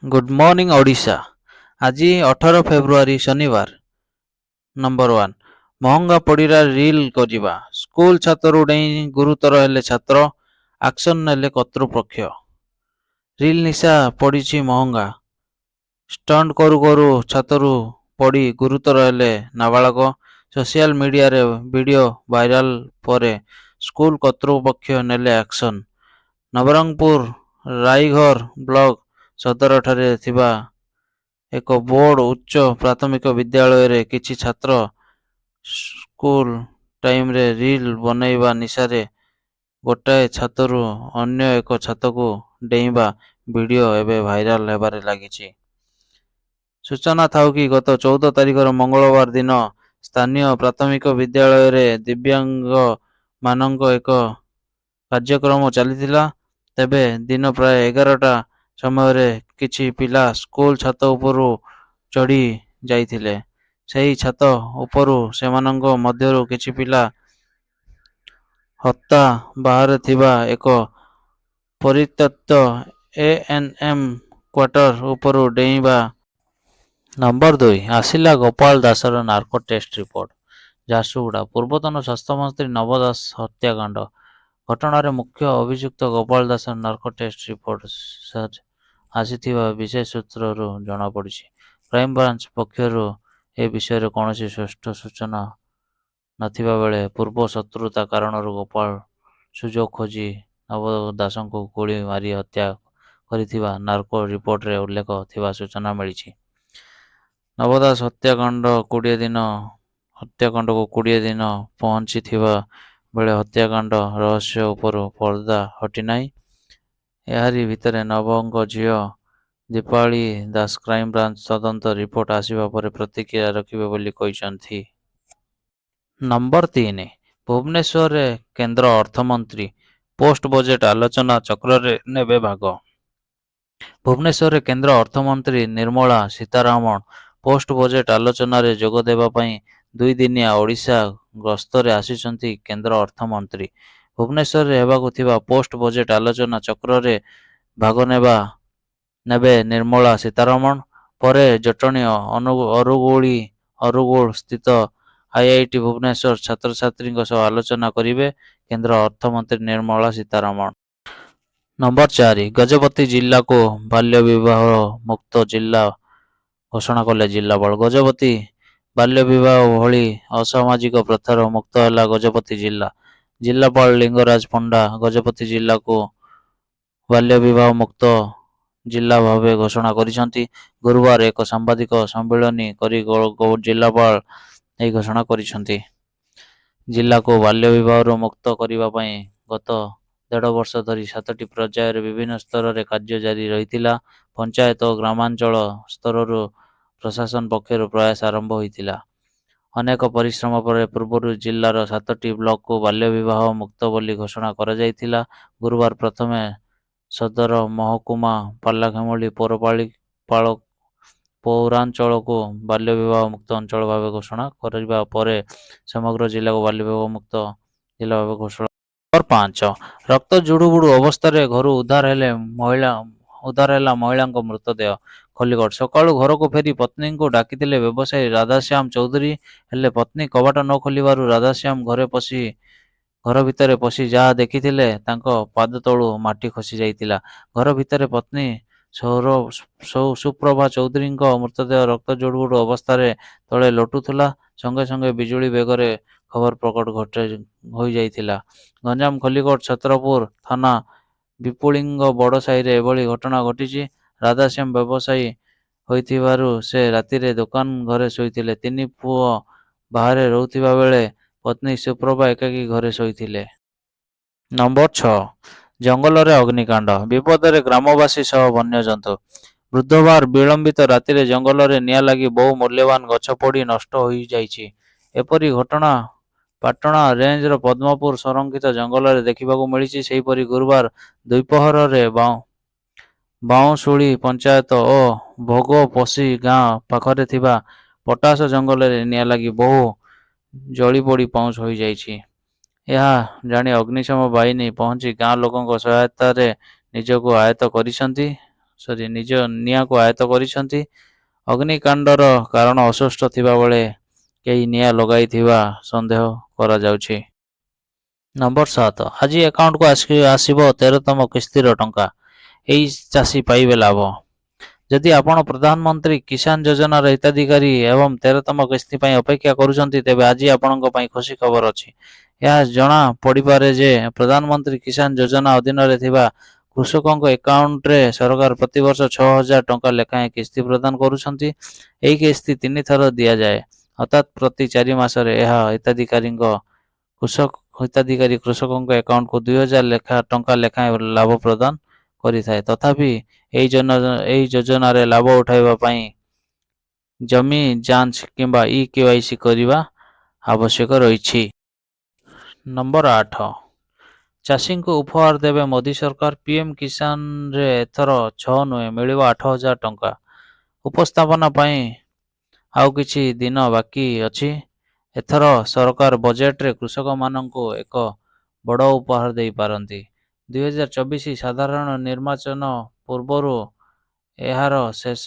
Good morning Odisha. आज 18 February शनिवार। Number 1 महंगा पड़ा रिल करवा स्कूल छात्रु डेई गुरुतर हेले छात्र एक्शन नेले कर्तृपक्ष। रिल निशा पड़ी महंगा स्टंट करू करू छात्रु पड़ी गुरुतर हेले नाबालक। सोशल मीडिया रे वीडियो वायरल पर स्कूल कर्तृपक्ष नेले एक्शन। नवरंगपुर राईघर ब्लॉक सदर ठारे थिबा एक बोर्ड उच्च प्राथमिक विद्यालय रे किछि छात्र स्कूल टाइम रे रील बनैबा निशारे गोटाए छात्रु अन्य एक छात्रको डेइबा वीडियो एबे भाइराल हेबारे लागिछि। सूचना थाउ कि गत 14 तारिखर मंगलवार दिन स्थानीय प्राथमिक विद्यालय रे दिव्यांग मानक एक कार्यक्रम चलीथिला। तेबे दिन प्राय 11टा समय किछि पिला स्कूल छात उपरू चढ़ी जाइथिले। सेही छात उपरू सेमानंक मध्यरु किछि पिला हत्ता बाहर थिबा एक परित्यक्त एएनएम क्वार्टर उपरू डेइबा। नंबर 2 आसिला गोपाल दासर नार्को टेस्ट रिपोर्ट। झारसुगुड़ा पूर्वतन स्वास्थ्य मंत्री नव दास हत्याकांड घटनार मुख्य अभियुक्त Gopal Das narco test report आसीथिबा विशेष सूत्रରୁ जଣାपड़ी। क्राइमब्रांच पक्षरु ए विषय कौन स्पष्ट सूचना नथिबा बेले पूर्व शत्रुता कारणରୁ गोपाल सुजोग खोजी नव दास को गोली मारी हत्या करिथिबा नार्को रिपोर्ट रे उल्लेख थिबा सूचना मिली। नवदास हत्याकांड को 20 दिन पहुंची थिबा बेले हत्याकांड रहस्य उपर पर्दा हटि नाही। एहारी भितरे नवंक झियो दीपाली दास क्राइमब्रांच तदंत रिपोर्ट आसिबा पर प्रतिक्रिया रखिबे बोली कहिसंथि। नंबर 3 भुवनेश्वर रे केंद्र अर्थमंत्री पोस्ट बजेट आलोचना चक्र रे नेबे भाग। भुवनेश्वर रे केंद्र अर्थमंत्री निर्मला सीतारामन पोस्ट बजेट आलोचना रे जोग देबा पई 2 दिनिया ओडिशा गस्तरे आसिसंथि। केंद्र अर्थमंत्री भुवनेश्वर रे हेबाकु थिबा पोस्ट बजेट आलोचना चक्र रे भाग नेबे निर्मला सीतारमण परे जटणी अरुगुल स्थित आईआईटी भुवनेश्वर छात्र छात्री आलोचना करिवे केंद्र अर्थमंत्री निर्मला सीतारमण। नंबर 4 गजपति जिला को बाल्य विवाह मुक्त जिला घोषणा कले जिलापाल। गजपति बाल्य विवाह भली असामाजिक प्रथार मुक्त है गजपति जिला। जिलापाल लिंगराज पंडा गजपति जिला को बाल्य विवाह मुक्त जिला भावे घोषणा करिसंती। गुरुवार एक सांबादिक सम्मेलनी करी जिलापाल यह घोषणा करिसंती। जिला को बाल्य विवाह मुक्त करिबा पई गत 1.5 वर्ष धरी 7टी पर्यायर विभिन्न स्तर रे कार्य जारी रहितिला। पंचायत और ग्रामांचल स्तर प्रशासन पक्षर प्रयास आरंभ होइतिला। अनेक परिश्रम पर पूर्व जिलार 7टी ब्लॉक को बाल्य विवाह मुक्त बोली घोषणा करा जाइतिला। गुरुवार प्रथमे सदर महकुमा पालाखेमुली पौरांचल को बाल्य विवाह मुक्त अंचल भाव घोषणा करबा परे समग्र जिला को बाल्य विवाह मुक्त जिला भाव घोषणा। नंबर 5 रक्त जुड़ुबुड़ू अवस्था घर उद्धार महिला मृतदेह। खलिगढ़ सकाळु घर को फेरी पत्नी को डाकिथिले व्यवसायी राधाश्याम चौधरी हेले पत्नी कबाट न खोलिबारु राधाश्याम घर भितर पशि जहा देखिथिले तांको पाद तळु माटी खसी जाइतिला। घर भितर पत्नी सुप्रभा चौधरी मृतदेह रक्त जोड़गुड़ अवस्था तले लोटुला। संगे संगे बिजुली बेगरे खबर प्रकट हो जाइतिला। गंजाम खलिगढ़ छत्रपुर थाना विपुलिंग बड़ साही एभली घटना घटी। राधाश्याम व्यवसायी होइथिबारु से रातिरे दुकान घरे शोइथिले। 3 पुओ बाहर रहउथिबा बेले पत्नी सुप्रभा एकाकी घरे शोइथिले। नंबर 6 जंगल रे अग्निकांड विपद रे ग्रामवासी सह वन्यजंतु। बुधवार विलंबित रातिरे जंगल रे निया लगी बहु मूल्यवान गछ पड़ी नष्ट हो जाइछि। एपरी घटना पाटणा रेंज रो पद्मपुर संरक्षित जंगल रे देखिबाकू मिलिछि। सेहीपरि गुरुवार द्विपहर रे बाउंशुली पंचायत और भोगपसी गाँ पाखरे थिबा पटास जंगल रे निया लगी बहु जली पोड़ी पाउंश हो जाइछि। यह जानी अग्निशम बाहिनी पहुंची गाँ लोकों सहायता रे निजको आयत्त करिसंती। ନିଜ ନିଆଁକୁ ଆୟତ୍ତ କରିଛନ୍ତି। ଅଗ୍ନିକାଣ୍ଡର କାରଣ ଅସ୍ପଷ୍ଟ ଥିବାବେଳେ କେହି ନିଆଁ ଲଗାଇଥିବା ସନ୍ଦେହ କରାଯାଉଛି। ନମ୍ବର 7, ଆଜି ଆକାଉଣ୍ଟକୁ ଆସିବ 13ତମ କିସ୍ତିର ଟଙ୍କା। ଏହି ଚାଷୀ ପାଇବେ ଲାଭ। ଯଦି ଆପଣ ପ୍ରଧାନମନ୍ତ୍ରୀ କିଷାନ ଯୋଜନାର ହିତାଧିକାରୀ ଏବଂ 13ତମ କିସ୍ତି ପାଇଁ ଅପେକ୍ଷା କରୁଛନ୍ତି, ତେବେ ଆଜି ଆପଣଙ୍କ ପାଇଁ ଖୁସି ଖବର ଅଛି। ଏହା ଜଣା ପଡ଼ିପାରେ ଯେ ପ୍ରଧାନମନ୍ତ୍ରୀ କିଷାନ ଯୋଜନା ଅଧୀନରେ ଥିବା କୃଷକଙ୍କ ଆକାଉଣ୍ଟରେ ସରକାର ପ୍ରତିବର୍ଷ 6,000 ଟଙ୍କା ଲେଖାଏଁ କିସ୍ତି ପ୍ରଦାନ କରୁଛନ୍ତି। ଏହି କିସ୍ତି 3 ଥର ଦିଆଯାଏ, ଅର୍ଥାତ୍ ପ୍ରତି 4 ମାସରେ। ଏହା ହିତାଧିକାରୀ କୃଷକଙ୍କ ଆକାଉଣ୍ଟକୁ 2,000 ଟଙ୍କା ଲେଖାଏଁ ଲାଭ ପ୍ରଦାନ କରିଥାଏ। ତଥାପି ଏହି ଯୋଜନାରେ ଲାଭ ଉଠାଇବା ପାଇଁ ଜମି ଯାଞ୍ଚ କିମ୍ବା ଇ-KYC କରିବା ଆବଶ୍ୟକ ରହିଛି। ନମ୍ବର 8, ଚାଷୀଙ୍କୁ ଉପହାର ଦେବେ ମୋଦି ସରକାର। ପିଏମ୍ କିଷାନରେ ଏଥର 6 ନୁହେଁ, ମିଳିବ 8,000 ଟଙ୍କା। ଉପସ୍ଥାପନା ପାଇଁ ଆଉ କିଛି ଦିନ ବାକି ଅଛି। ଏଥର ସରକାର ବଜେଟରେ କୃଷକମାନଙ୍କୁ ଏକ ବଡ଼ ଉପହାର ଦେଇପାରନ୍ତି। 2024 ସାଧାରଣ ନିର୍ବାଚନ ପୂର୍ବରୁ ଏହାର ଶେଷ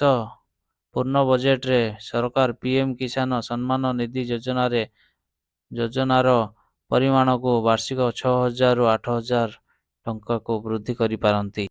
ପୂର୍ଣ୍ଣ ବଜେଟରେ ସରକାର ପିଏମ୍ କିଷାନ ସମ୍ମାନ ନିଧି ଯୋଜନାର ପରିମାଣକୁ ବାର୍ଷିକ 6,000ରୁ 8,000 ଟଙ୍କାକୁ ବୃଦ୍ଧି କରିପାରନ୍ତି।